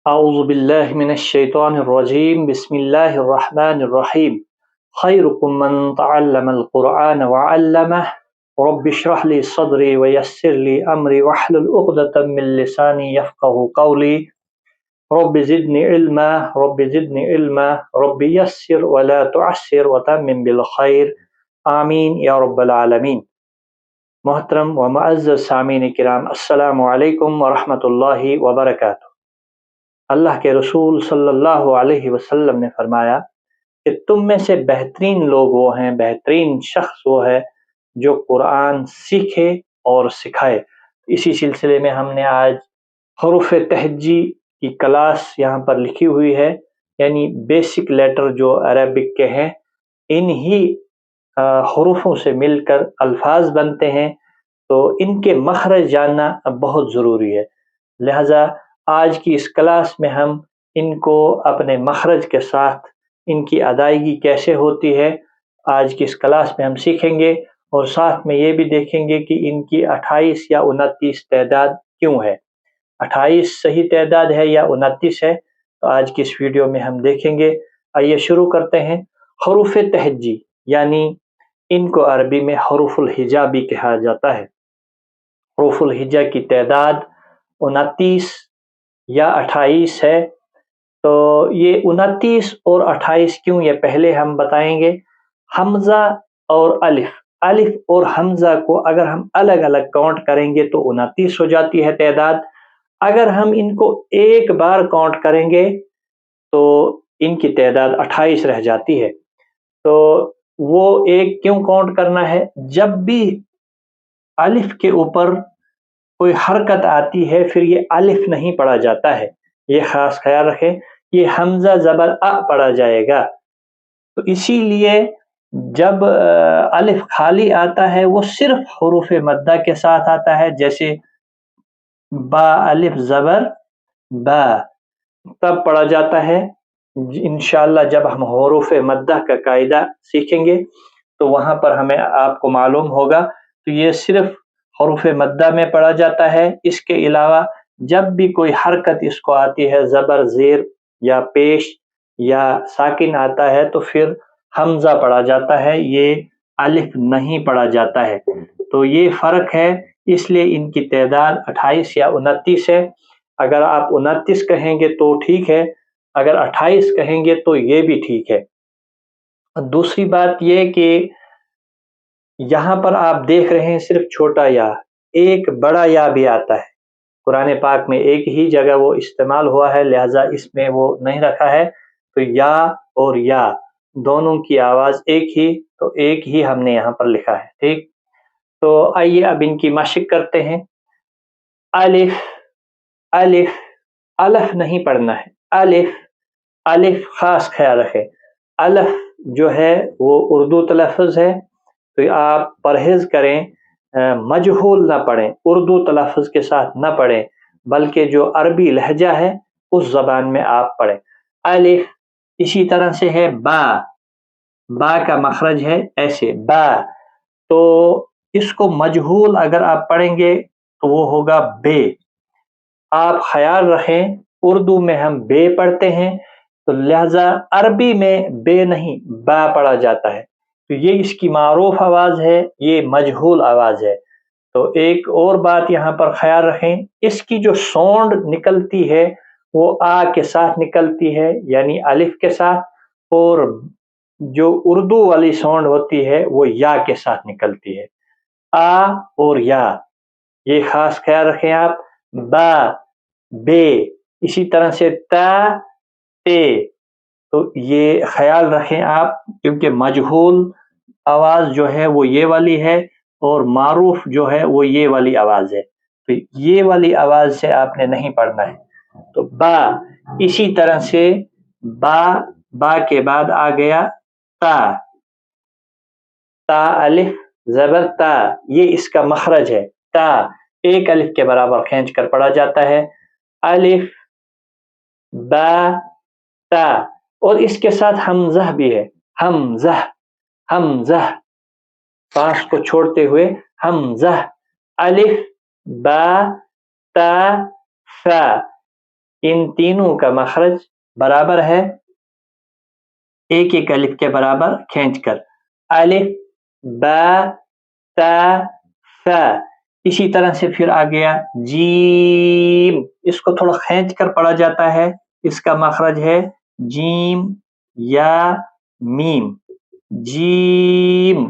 أعوذ بالله من الشيطان الرجيم بسم الله الرحمن الرحيم خيركم من تعلم القرآن وعلمه رب اشرح لي صدري ويسر لي أمري واحلل عقدة من لساني يفقه قولي رب زدني علما رب زدني علما رب يسر ولا تعسر وتمم بالخير آمین یا رب العالمین۔ محترم و معزز سامعین کرام، السلام علیکم ورحمۃ اللہ وبرکاتہ۔ اللہ کے رسول صلی اللہ علیہ وسلم نے فرمایا کہ تم میں سے بہترین لوگ وہ ہیں، بہترین شخص وہ ہے جو قرآن سیکھے اور سکھائے۔ اسی سلسلے میں ہم نے آج حروف تہجی کی کلاس یہاں پر لکھی ہوئی ہے، یعنی بیسک لیٹر جو عربک کے ہیں، انہی حروفوں سے مل کر الفاظ بنتے ہیں، تو ان کے مخرج جاننا بہت ضروری ہے۔ لہذا آج کی اس کلاس میں ہم ان کو اپنے مخرج کے ساتھ ان کی ادائیگی کیسے ہوتی ہے آج کی اس کلاس میں ہم سیکھیں گے، اور ساتھ میں یہ بھی دیکھیں گے کہ ان کی 28 یا 29 تعداد کیوں ہے، 28 صحیح تعداد ہے یا 29 ہے، تو آج کی اس ویڈیو میں ہم دیکھیں گے۔ آئیے شروع کرتے ہیں۔ حروف تہجی یعنی ان کو عربی میں حروف الہجا بھی کہا جاتا ہے۔ حروف الہجا کی تعداد 29 یا 28 ہے۔ تو یہ 29 اور 28 کیوں، یہ پہلے ہم بتائیں گے۔ حمزہ اور الف اور حمزہ کو اگر ہم الگ الگ کاؤنٹ کریں گے تو 29 ہو جاتی ہے تعداد۔ اگر ہم ان کو ایک بار کاؤنٹ کریں گے تو ان کی تعداد 28 رہ جاتی ہے۔ تو وہ ایک کیوں کاؤنٹ کرنا ہے؟ جب بھی الف کے اوپر کوئی حرکت آتی ہے پھر یہ الف نہیں پڑھا جاتا ہے، یہ خاص خیال رکھیں، یہ حمزہ زبر ا پڑھا جائے گا۔ تو اسی لیے جب الف خالی آتا ہے وہ صرف حروف مدہ کے ساتھ آتا ہے، جیسے با الف زبر با، تب پڑھا جاتا ہے۔ انشاءاللہ جب ہم حروف مدہ کا قاعدہ سیکھیں گے تو وہاں پر ہمیں آپ کو معلوم ہوگا۔ تو یہ صرف حروف مدہ میں پڑھا جاتا ہے۔ اس کے علاوہ جب بھی کوئی حرکت اس کو آتی ہے، زبر زیر یا پیش یا ساکن آتا ہے، تو پھر حمزہ پڑھا جاتا ہے، یہ الف نہیں پڑھا جاتا ہے۔ تو یہ فرق ہے، اس لیے ان کی تعداد 28 یا 29 ہے۔ اگر آپ 29 کہیں گے تو ٹھیک ہے، اگر 28 کہیں گے تو یہ بھی ٹھیک ہے۔ دوسری بات یہ کہ یہاں پر آپ دیکھ رہے ہیں صرف چھوٹا یا، ایک بڑا یا بھی آتا ہے۔ قرآن پاک میں ایک ہی جگہ وہ استعمال ہوا ہے، لہٰذا اس میں وہ نہیں رکھا ہے۔ تو یا اور یا دونوں کی آواز ایک ہی، تو ایک ہی ہم نے یہاں پر لکھا ہے، ٹھیک۔ تو آئیے اب ان کی مشق کرتے ہیں۔ الف الف، الف نہیں پڑھنا ہے، الف الف، خاص خیال رکھیں، الف جو ہے وہ اردو تلفظ ہے، تو آپ پرہیز کریں، مجہول نہ پڑھیں، اردو تلفظ کے ساتھ نہ پڑھیں، بلکہ جو عربی لہجہ ہے اس زبان میں آپ پڑھیں۔ الف، اسی طرح سے ہے با، با کا مخرج ہے ایسے با، تو اس کو مجہول اگر آپ پڑھیں گے تو وہ ہوگا بے۔ آپ خیال رکھیں اردو میں ہم بے پڑھتے ہیں، تو لہذا عربی میں بے نہیں با پڑھا جاتا ہے، تو یہ اس کی معروف آواز ہے، یہ مجہول آواز ہے۔ تو ایک اور بات یہاں پر خیال رکھیں، اس کی جو ساؤنڈ نکلتی ہے وہ آ کے ساتھ نکلتی ہے، یعنی الف کے ساتھ، اور جو اردو والی ساؤنڈ ہوتی ہے وہ یا کے ساتھ نکلتی ہے، آ اور یا، یہ خاص خیال رکھیں آپ۔ با، بے، اسی طرح سے تا، تے، تو یہ خیال رکھیں آپ، کیونکہ مجہول آواز جو ہے وہ یہ والی ہے اور معروف جو ہے وہ یہ والی آواز ہے، تو یہ والی آواز سے آپ نے نہیں پڑھنا ہے۔ تو با، اسی طرح سے با، با کے بعد آ گیا تا، تا الف زبر تا، یہ اس کا مخرج ہے، تا ایک الف کے برابر کھینچ کر پڑھا جاتا ہے۔ الف با تا، اور اس کے ساتھ حمزہ بھی ہے، حمزہ حمزہ، پاس کو چھوڑتے ہوئے حمزہ، الف با تا ثا، ان تینوں کا مخرج برابر ہے ایک ایک الف کے برابر کھینچ کر. الف با تا ثا. اسی طرح سے پھر آ گیا جیم، اس کو تھوڑا کھینچ کر پڑھا جاتا ہے، اس کا مخرج ہے جیم یا میم. جیم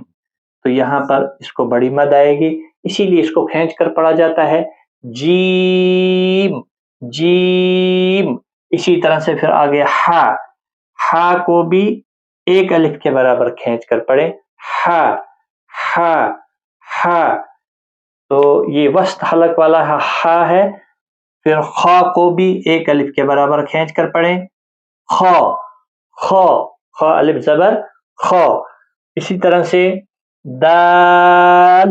تو یہاں پر اس کو بڑی مد آئے گی، اسی لیے اس کو کھینچ کر پڑھا جاتا ہے جیم جیم. اسی طرح سے پھر آگے ہا، ہا کو بھی ایک الف کے برابر کھینچ کر پڑھے ہا ہا ہا. تو یہ وسط حلق والا ہا ہے. پھر خا کو بھی ایک الف کے برابر کھینچ کر پڑھیں خا خا خا الف زبر خا. اسی طرح سے دال،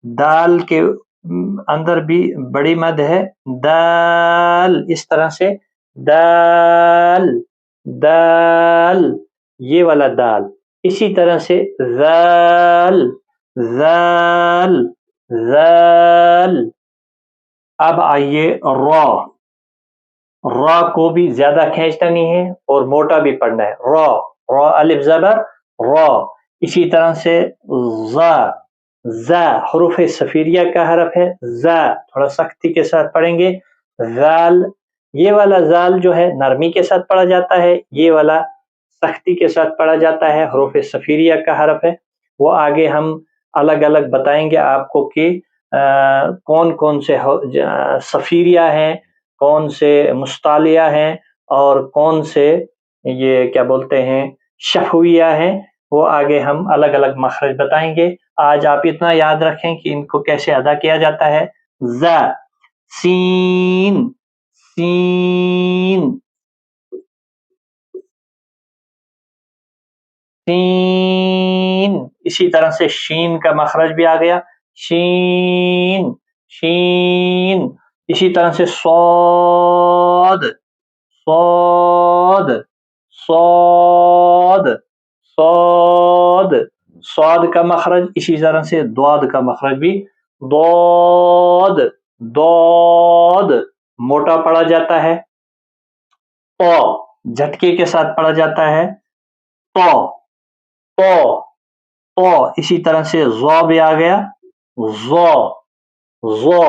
دال کے اندر بھی بڑی مد ہے دال، اس طرح سے دال دال یہ والا دال. اسی طرح سے ذال ذال ذال. اب آئیے را، را کو بھی زیادہ کھینچنا نہیں ہے اور موٹا بھی پڑھنا ہے. را را الف زبر را. اسی طرح سے ذا، ذا حروف صفیریہ کا حرف ہے، ذا تھوڑا سختی کے ساتھ پڑھیں گے. ذال، یہ والا ذال جو ہے نرمی کے ساتھ پڑھا جاتا ہے، یہ والا سختی کے ساتھ پڑھا جاتا ہے، حروف صفیریہ کا حرف ہے. وہ آگے ہم الگ الگ بتائیں گے آپ کو کہ کون کون سے صفیریہ ہیں، کون سے مستعلیہ ہیں اور کون سے یہ کیا بولتے ہیں شفویہ ہیں. وہ آگے ہم الگ الگ مخرج بتائیں گے. آج آپ اتنا یاد رکھیں کہ ان کو کیسے ادا کیا جاتا ہے. ز سین سین سین. اسی طرح سے شین کا مخرج بھی آ گیا شین شین. اسی طرح سے صاد صاد صاد صاد. صاد کا مخرج اسی طرح سے ضاد کا مخرج بھی ضاد ضاد موٹا پڑھا جاتا ہے. تو جھٹکے کے ساتھ پڑھا جاتا ہے تو تو تو. اسی طرح سے ضا بھی آ گیا ضا ضا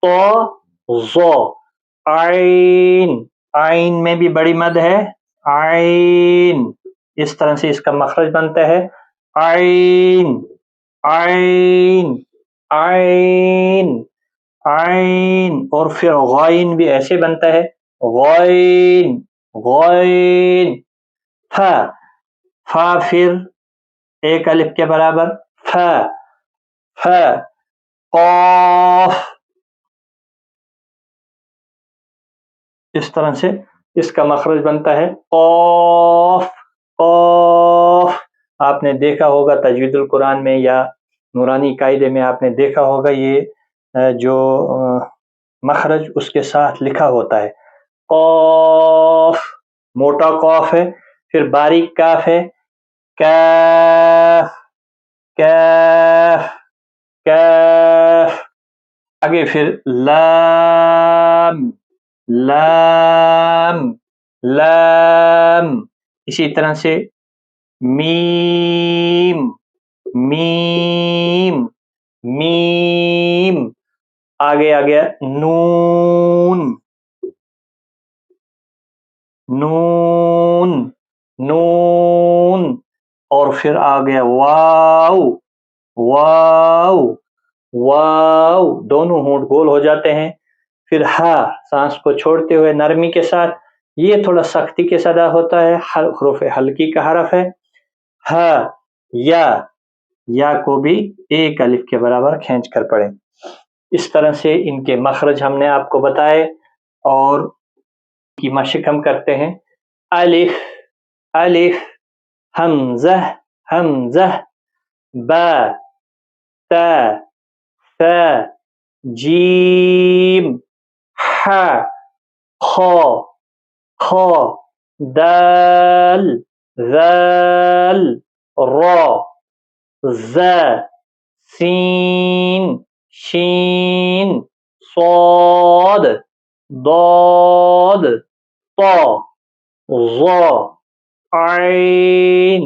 تو ضا. عین، عین میں بھی بڑی مد ہے عین، اس طرح سے اس کا مخرج بنتا ہے عین عین عین عین. اور پھر غائن بھی ایسے بنتا ہے غائن غائن. فا، فا پھر ایک الف کے برابر فا فا. قاف، اس طرح سے اس کا مخرج بنتا ہے قاف قاف. آپ نے دیکھا ہوگا تجوید القرآن میں یا نورانی قاعدے میں آپ نے دیکھا ہوگا یہ جو مخرج اس کے ساتھ لکھا ہوتا ہے قاف، موٹا قاف ہے. پھر باریک کاف ہے کاف کاف کاف. آگے پھر لام لام لام. اسی طرح سے میم میم میم. آگے آ گیا نون نون نون. اور پھر آ گیا واو واو واو. دونوں ہونٹ گول ہو جاتے ہیں. پھر ہا، سانس کو چھوڑتے ہوئے نرمی کے ساتھ، یہ تھوڑا سختی کے ساتھ ہوتا ہے، حروف ہلکی کا حرف ہے. ہا یا، یا کو بھی ایک الف کے برابر کھینچ کر پڑھیں. اس طرح سے ان کے مخرج ہم نے آپ کو بتائے اور کی مشق ہم کرتے ہیں. الف الف حمزہ حمزہ با تا ثا جیم حا خا خا دال ذال را ذا سین شین صاد ضاد ظا عین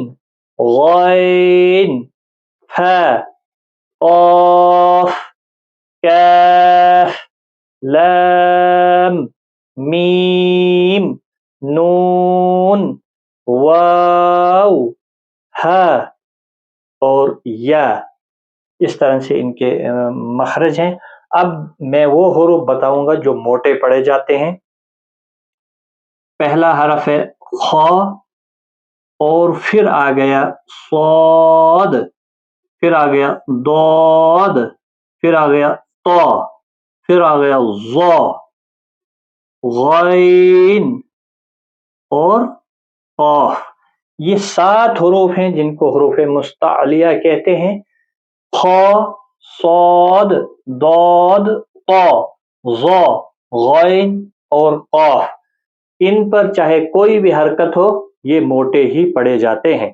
غین فا قاف کاف لام میم نون واو ہا اور یا. اس طرح سے ان کے مخرج ہیں. اب میں وہ حروف بتاؤں گا جو موٹے پڑے جاتے ہیں. پہلا حرف ہے خا اور پھر آ گیا صاد، پھر آ گیا ضاد، پھر آ گیا طا، پھر آ گیا ظا، غین اور قاف. یہ 7 حروف ہیں جن کو حروف مستعلیہ کہتے ہیں. خا، صاد، ضاد، طا، ظا، غین اور قاف. ان پر چاہے کوئی بھی حرکت ہو یہ موٹے ہی پڑے جاتے ہیں.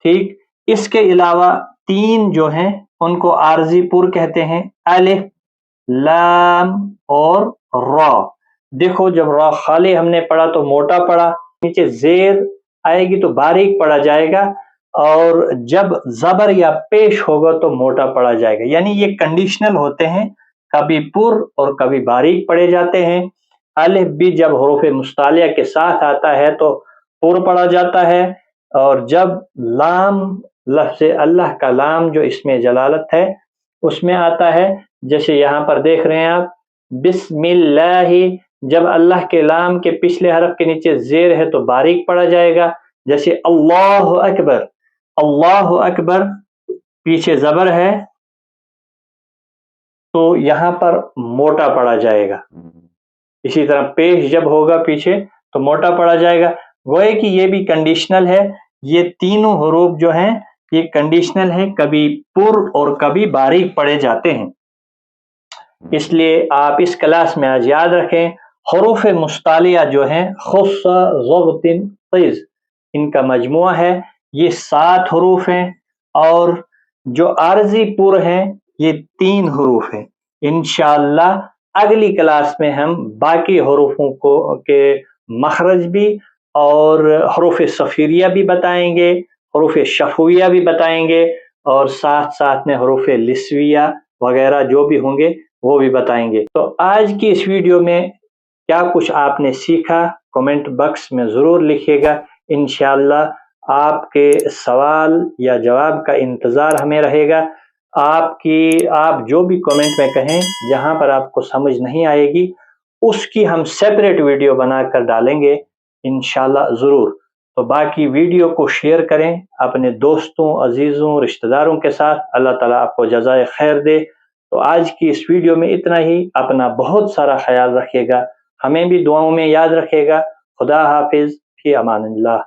ٹھیک. اس کے علاوہ 3 جو ہیں ان کو عارضی پر کہتے ہیں، الف، لام اور را. دیکھو جب را خالی ہم نے پڑھا تو موٹا پڑا، نیچے زیر آئے گی تو باریک پڑا جائے گا، اور جب زبر یا پیش ہوگا تو موٹا پڑا جائے گا. یعنی یہ کنڈیشنل ہوتے ہیں، کبھی پر اور کبھی باریک پڑے جاتے ہیں. الف بھی جب حروف مستعلیہ کے ساتھ آتا ہے تو پر پڑا جاتا ہے، اور جب لام، لفظ اللہ کا لام جو اس میں جلالت ہے اس میں آتا ہے، جیسے یہاں پر دیکھ رہے ہیں آپ بسم اللہ، جب اللہ کے لام کے پچھلے حرف کے نیچے زیر ہے تو باریک پڑا جائے گا. جیسے اللہ اکبر، اللہ اکبر پیچھے زبر ہے تو یہاں پر موٹا پڑا جائے گا. اسی طرح پیش جب ہوگا پیچھے تو موٹا پڑا جائے گا. گوئے کہ یہ بھی کنڈیشنل ہے. یہ تینوں حروف جو ہیں یہ کنڈیشنل ہیں، کبھی پر اور کبھی باریک پڑے جاتے ہیں. اس لیے آپ اس کلاس میں آج یاد رکھیں، حروف مستعلیہ جو ہیں خص ضغط قز ان کا مجموعہ ہے. یہ 7 حروف ہیں، اور جو عارضی پر ہیں یہ 3 حروف ہیں. انشاءاللہ اگلی کلاس میں ہم باقی حروفوں کے مخرج بھی اور حروف صفیریہ بھی بتائیں گے، حروف شفویہ بھی بتائیں گے، اور ساتھ ساتھ میں حروف لسویہ وغیرہ جو بھی ہوں گے وہ بھی بتائیں گے. تو آج کی اس ویڈیو میں کیا کچھ آپ نے سیکھا کمنٹ باکس میں ضرور لکھیے گا. انشاءاللہ آپ کے سوال یا جواب کا انتظار ہمیں رہے گا. آپ جو بھی کمنٹ میں کہیں جہاں پر آپ کو سمجھ نہیں آئے گی اس کی ہم سیپریٹ ویڈیو بنا کر ڈالیں گے انشاءاللہ ضرور. تو باقی ویڈیو کو شیئر کریں اپنے دوستوں، عزیزوں، رشتہ داروں کے ساتھ. اللہ تعالیٰ آپ کو جزائے خیر دے. تو آج کی اس ویڈیو میں اتنا ہی. اپنا بہت سارا خیال رکھیے گا، ہمیں بھی دعاؤں میں یاد رکھیے گا. خدا حافظ، فی امان اللہ.